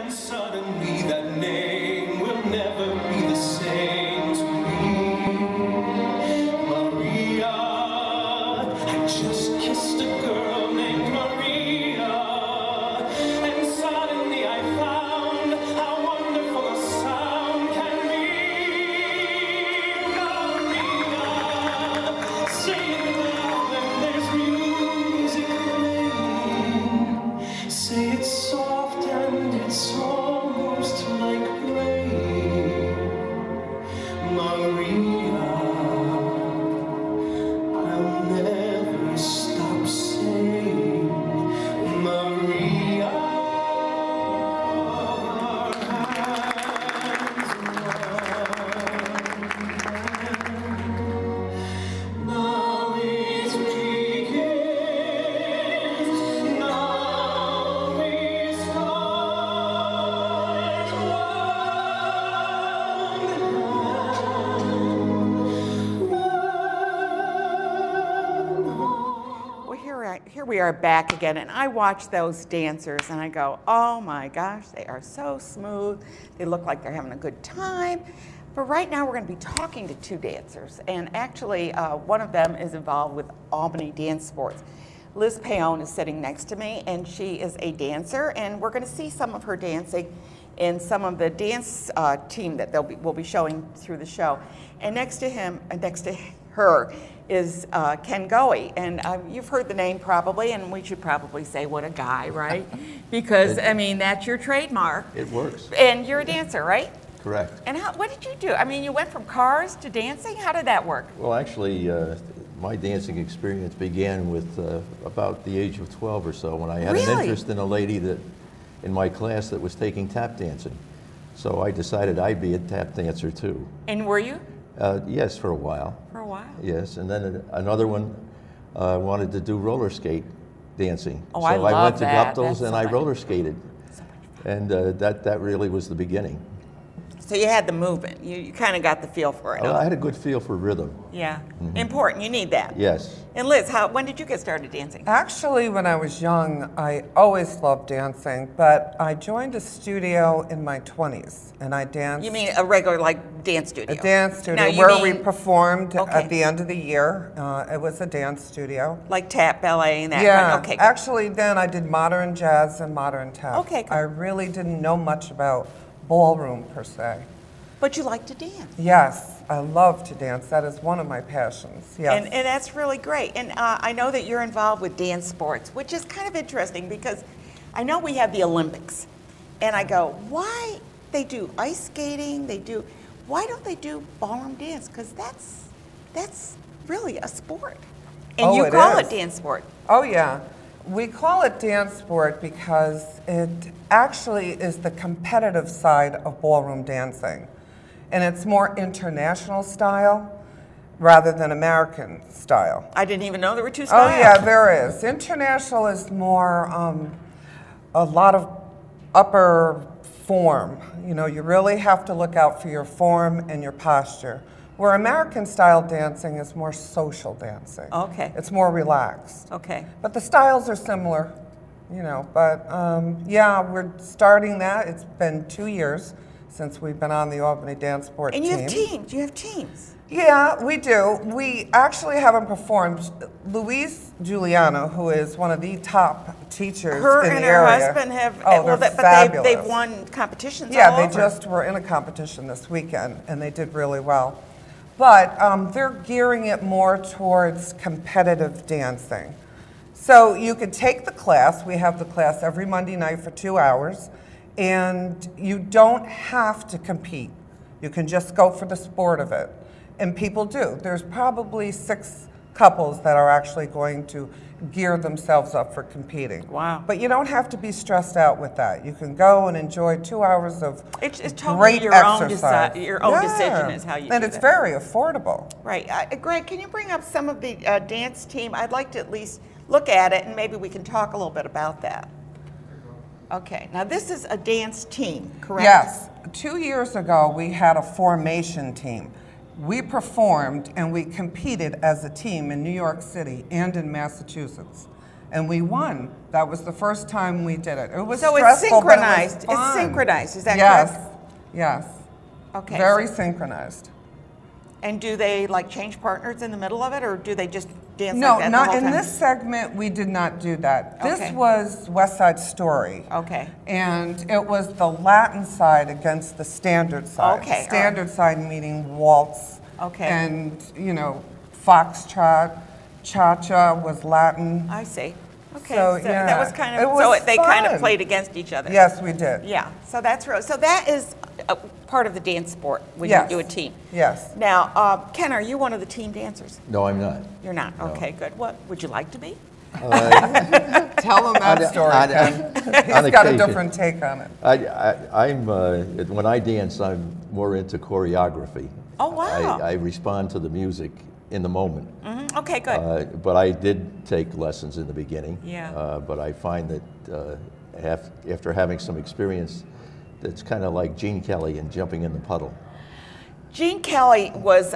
And suddenly that name will never be the same to me. Maria, I just kissed a girl named Maria. And suddenly I found how wonderful a sound can be. Maria, say it loud when there's music playing. Say it soft and it's almost like rain. Maria, I'll never stop saying Maria. Our hands in one. Now it begins. Now we start Well, here we are back again, and I watch those dancers and I go, oh my gosh, they are so smooth. They look like they're having a good time. But right now we're going to be talking to two dancers, and actually one of them is involved with Albany Dancesport. Liz Paone is sitting next to me, and she is a dancer, and we're going to see some of her dancing in some of the dance team that we'll be showing through the show. And next to her is Ken Goey, and you've heard the name probably, and we should probably say what a guy, right? Because I mean that's your trademark. It works. And you're a dancer, right? Correct. And what did you do? I mean, you went from cars to dancing. How did that work? Well, actually, my dancing experience began with about the age of 12 or so, when I had an interest in a lady in my class that was taking tap dancing. So I decided I'd be a tap dancer too. And were you? Yes, for a while. For a while? Yes, and then another one wanted to do roller skate dancing. Oh, so I love I went to that. Guptill's and So I much- roller skated. So much fun. And that really was the beginning. So you had the movement. You kind of got the feel for it. Well, I had a good feel for rhythm. Yeah. Important. You need that. Yes. And Liz, when did you get started dancing? Actually, when I was young, I always loved dancing, but I joined a studio in my 20s, and I danced. You mean a regular, like, dance studio? A dance studio Now, you where we mean- performed Okay. at the end of the year. It was a dance studio. Like tap, ballet, and that Yeah, kind? Okay. actually then I did modern jazz and modern tap. Okay, good. I really didn't know much about ballroom per se. But you like to dance. Yes, I love to dance. That is one of my passions. Yes. And that's really great. And I know that you're involved with Dancesport, which is kind of interesting because I know we have the Olympics. And I go, why they do ice skating, why don't they do ballroom dance? Because that's really a sport. And Oh, you it call is. it Dancesport. Oh yeah, we call it dance sport because it actually is the competitive side of ballroom dancing. And it's more international style rather than American style. I didn't even know there were two Oh styles. yeah, there is. International is more a lot of upper form. You know, you really have to look out for your form and your posture. Where American style dancing is more social dancing. Okay. It's more relaxed. Okay. But the styles are similar, you know. But yeah, we're starting that. It's been 2 years since we've been on the Albany Dancesport team. And you have teams. You have teams. Yeah, we do. We actually haven't performed. Louise Giuliano, who is one of the top teachers Her in and the her area. husband have, Oh, well, they're but fabulous. they've won competitions Yeah, all they over. just were in a competition this weekend, and they did really well. But they're gearing it more towards competitive dancing. So you could take the class. We have the class every Monday night for 2 hours, and you don't have to compete. You can just go for the sport of it. And people do. There's probably 6 couples that are actually going to gear themselves up for competing. Wow. But you don't have to be stressed out with that. You can go and enjoy 2 hours of It's totally great your exercise. own decision is how you and do it's that. very affordable. Right. Greg, can you bring up some of the dance team? I'd like to at least look at it, and maybe we can talk a little bit about that. Okay. Now, this is a dance team, correct? Yes. 2 years ago, we had a formation team. We performed and we competed as a team in New York City and in Massachusetts. and we won. That was the first time we did it. It was So stressful, it's synchronized. but it was fun. It's synchronized. Is that yes. correct? Yes. Okay. Very synchronized. And do they like change partners in the middle of it, or do they just dance No, like that the not whole in time? this segment. We did not do that. Okay. This was West Side Story. Okay. And it was the Latin side against the standard side. Okay, all right. Standard side meaning waltz. Okay. And, you know, foxtrot, cha-cha was Latin. I see. Okay, So, so yeah, that was kind it of, was they kind of fun. played against each other. Yes, we did. Yeah, so that's real. So that is a part of the dance sport when Yes. you do a team. Yes. Now, Ken, are you one of the team dancers? No, I'm not. You're not? Okay, good. What would you like to be? Tell them that story, Ken. He's got a different take on it. When I dance, I'm more into choreography. Oh, wow. I respond to the music in the moment. Mhm, okay, good. But I did take lessons in the beginning. Yeah. But I find that after having some experience, that's kind of like Gene Kelly and jumping in the puddle. Gene Kelly was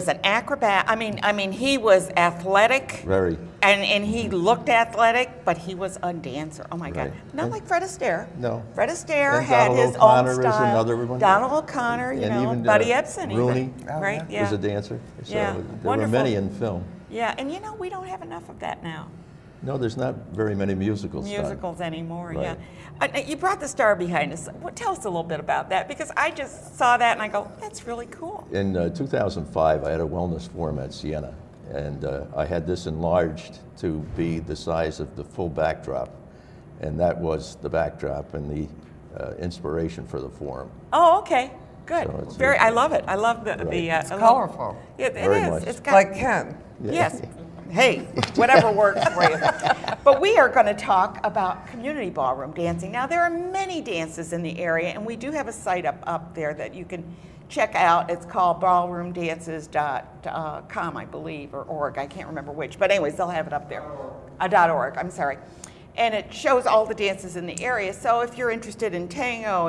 an acrobat. I mean, he was athletic. Very. And he looked athletic, but he was a dancer. Oh my God! Right. Not like Fred Astaire. No. Fred Astaire And had Donald his O'Connor own is style. another one. Donald O'Connor, you And know, even, Buddy Ebsen, Rooney even, Oh, right? yeah. was a dancer. So Yeah, there wonderful. were many in film. Yeah, and you know, we don't have enough of that now. No, there's not very many musicals. done. Musicals anymore, Right. yeah. You brought the star behind us. Tell us a little bit about that, because I just saw that and I go, that's really cool. In 2005, I had a wellness forum at Siena, and I had this enlarged to be the size of the full backdrop, and that was the backdrop and the inspiration for the forum. Oh, okay, good. So it's I love it. I love the. Right. It's colorful. It Very is. much. It's got, Like Ken. Yes. Hey, whatever works for you. But we are going to talk about community ballroom dancing. Now, there are many dances in the area, and we do have a site up there that you can check out. It's called ballroomdances.com, I believe, or org. I can't remember which. But anyways, they'll have it up there. .org, I'm sorry. And it shows all the dances in the area. So if you're interested in tango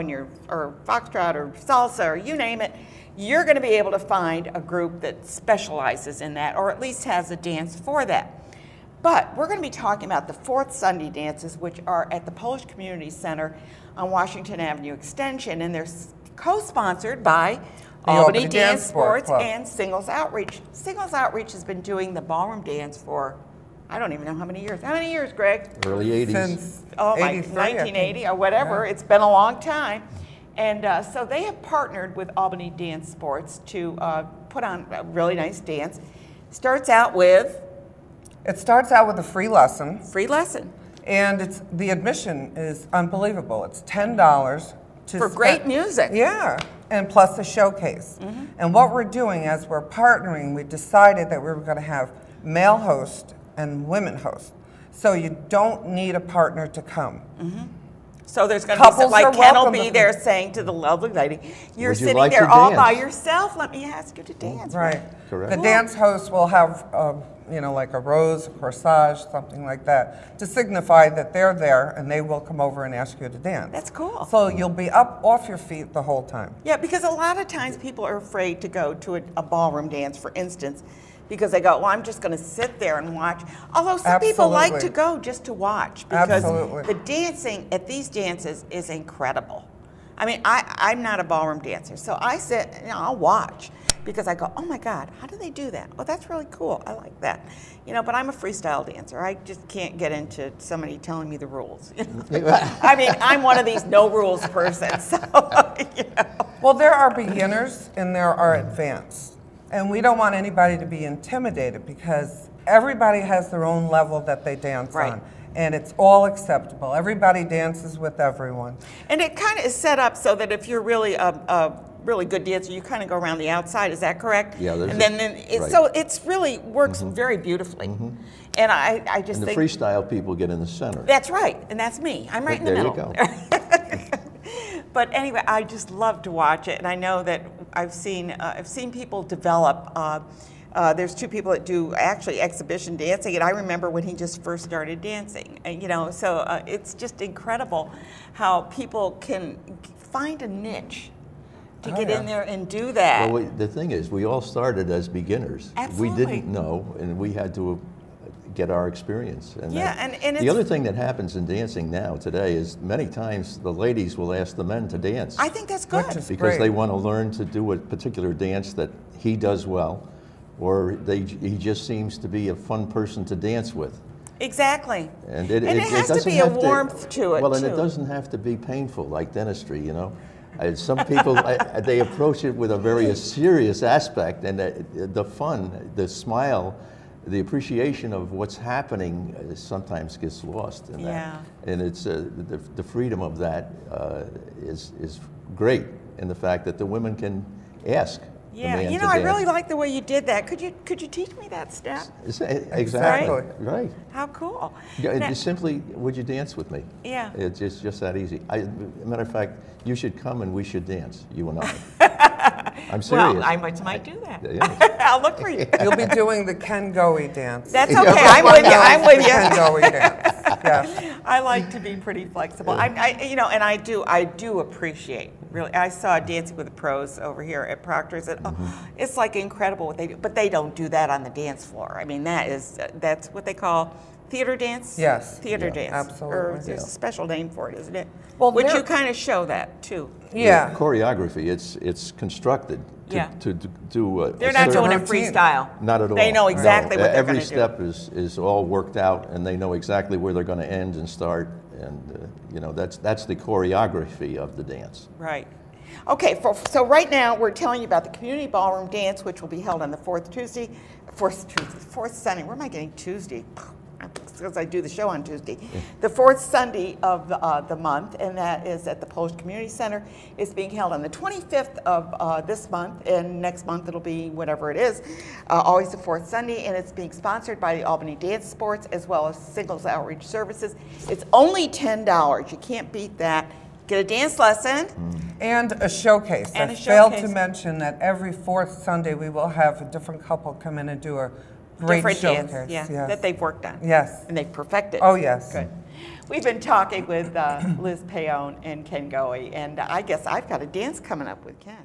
or foxtrot or salsa or you name it, you're going to be able to find a group that specializes in that, or at least has a dance for that. But we're going to be talking about the Fourth Sunday dances, which are at the Polish Community Center on Washington Avenue Extension, and they're co-sponsored by Albany Dancesport Club. and Singles Outreach. Singles Outreach has been doing the ballroom dance for, I don't even know how many years. How many years, Greg? Early 80s. Since Oh, my, 83, 1980 or whatever. Yeah. It's been a long time. And so they have partnered with Albany Dancesport to put on a really nice dance. Starts out with It starts out with a free lesson, free lesson and the admission is unbelievable. It's $10 to for great music. Yeah, and plus a showcase. And what we're doing as we're partnering, we decided that we were going to have male host and women host. So you don't need a partner to come. So there's going to be Couples like are Ken will welcome be to- there saying to the lovely lady, "You're Would you sitting like there to all by dance?" yourself. Let me ask you to dance." Right. Correct. The dance host will have, you know, like a rose, a corsage, something like that, to signify that they're there, and they will come over and ask you to dance. That's cool. So you'll be up off your feet the whole time. Yeah, because a lot of times people are afraid to go to a ballroom dance, for instance, because they go, well, I'm just going to sit there and watch. Although some people like to Absolutely. go just to watch, because Absolutely. the dancing at these dances is incredible. I mean, I'm not a ballroom dancer, so I sit, you know, I'll watch, because I go, oh my God, how do they do that? Oh, that's really cool. I like that. You know, but I'm a freestyle dancer. I just can't get into somebody telling me the rules. You know? I mean, I'm one of these no rules persons. So, you know. Well, there are beginners and there are advanced. And we don't want anybody to be intimidated because everybody has their own level that they dance Right. on. And it's all acceptable. Everybody dances with everyone. And it kind of is set up so that if you're really a really good dancer, you kind of go around the outside. Is that correct? Yeah, there's and then it's, right. so it's really works very beautifully. And I just And the think freestyle people get in the center. that's right, and that's me. I'm right in the There you middle. go. But anyway, I just love to watch it, and I know that I've seen people develop. There's two people that do actually exhibition dancing, and I remember when he just first started dancing. And, you know, so it's just incredible how people can find a niche to Oh, get yeah. in there and do that. Well, the thing is, we all started as beginners. Absolutely. We didn't know, and we had to get our experience. And Yeah, and the it's, other thing that happens in dancing now today is many times the ladies will ask the men to dance. I think that's good. Which is Because great. they want to learn to do a particular dance that he does well, or he just seems to be a fun person to dance with. Exactly. And it has to doesn't be a have warmth to it, well, and too. it doesn't have to be painful like dentistry, you know. Some people, they approach it with a very serious aspect, and the fun, the smile, the appreciation of what's happening sometimes gets lost in that. Yeah. And it's the freedom of that is great in the fact that the women can ask the Yeah, man you to know, I dance. really like the way you did that. Could you teach me that step? Exactly. Right. How cool. Yeah, Now- just simply, would you dance with me? Yeah. It's just that easy. Matter of fact, you should come and we should dance, you and I. I'm serious. Well, I might do that. Yeah. I'll look for you. You'll be doing the Ken Goey dance. That's okay. I'm with you. I'm with The Ken you. Goey dance. Yes. I like to be pretty flexible. You know, and I do appreciate. Really, I saw Dancing with the Pros over here at Proctor's, and it's like incredible what they do. But they don't do that on the dance floor. I mean, that's what they call theater dance. Yes. Theater Yeah. dance. Absolutely. Or there's a special name for it, isn't it? Well, Which there- you kind of show that too. Yeah. Choreography, it's constructed Yeah. to do a They're not certain- doing it routine. freestyle. Not at all. They know exactly No. what they're Every going to do. step is all worked out, and they know exactly where they're going to end and start, and you know, that's the choreography of the dance. Right. Okay, so right now we're telling you about the Community Ballroom Dance, which will be held on the fourth Sunday. Where am I getting Tuesday? Because I do the show on Tuesday. The fourth Sunday of the month, and that is at the Polish Community Center. It's being held on the 25th of this month, and next month it'll be whatever it is, always the fourth Sunday, and it's being sponsored by the Albany Dancesport as well as Singles Outreach Services. It's only $10. You can't beat that. Get a dance lesson. And a showcase. And I a failed to showcase. mention that every fourth Sunday we will have a different couple come in and do a great Different showcase. dance, yeah, Yes. that they've worked on. Yes. And they've perfected. Oh, yes. Good. We've been talking with Liz Paone and Ken Goey, and I guess I've got a dance coming up with Ken.